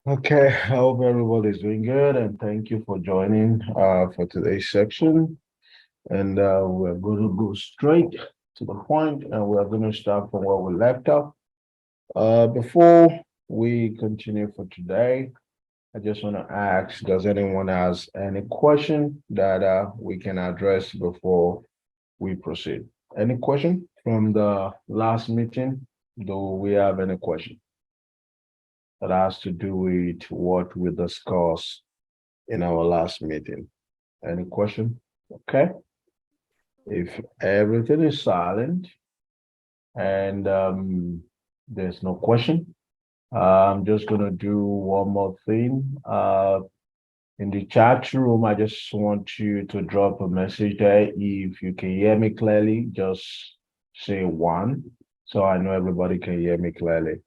Okay, I hope everybody's doing good and thank you for joining for today's section. And we're going to go straight to the point and we're going to start from where we left off. Before we continue for today, I just want to ask, does anyone has any question that we can address before we proceed? Any question from the last meeting? Do we have any question that has to do with what we discussed in our last meeting? Any question? Okay. If everything is silent and there's no question, I'm just gonna do one more thing. In the chat room, I just want you to drop a message there. If you can hear me clearly, just say one, so I know everybody can hear me clearly.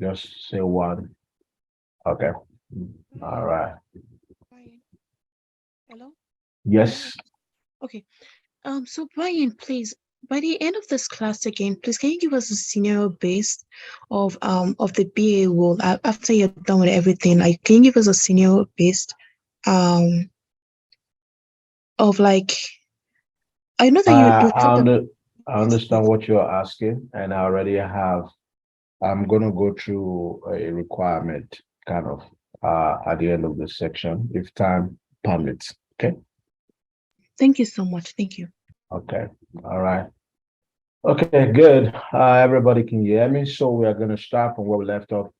Just say one. Okay. All right. Brian, hello? Can you? Yes. Okay. So Brian, please, by the end of this class again, please can you give us a scenario based of the BA role after you're done with everything? Like, can you give us a scenario based um of like I know that Uh, you I, talked about. under, I Yes, understand please. what you're asking, and I already have. I'm gonna go through a requirement kind of at the end of this section, if time permits. Okay. Thank you so much. Thank you. Okay. All right. Okay, good. Everybody can hear me. So we are gonna start from where we left off.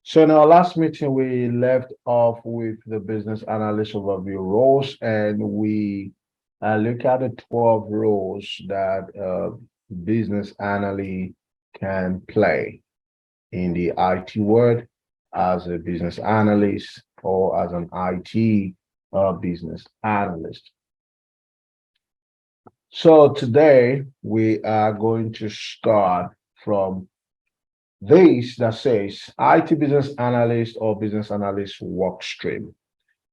So in our last meeting, we left off with the business analyst overview roles, and we look at the 12 roles that business analyst can play in the IT world as a business analyst or as an IT business analyst. So today we are going to start from this that says IT business analyst or business analyst work stream.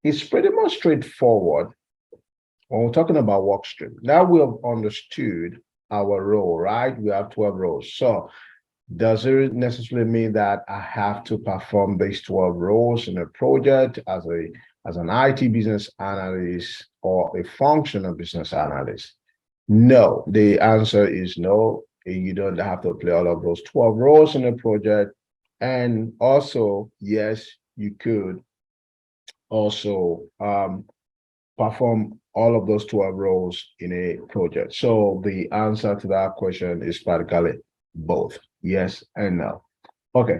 It's pretty much straightforward when we're talking about work stream. Now we have understood our role, right? We have 12 roles. So does it necessarily mean that I have to perform these 12 roles in a project as an IT business analyst or a functional business analyst? No, the answer is no. You don't have to play all of those 12 roles in a project. And also, yes, you could also perform all of those 12 roles in a project. So the answer to that question is practically both yes and no. Okay.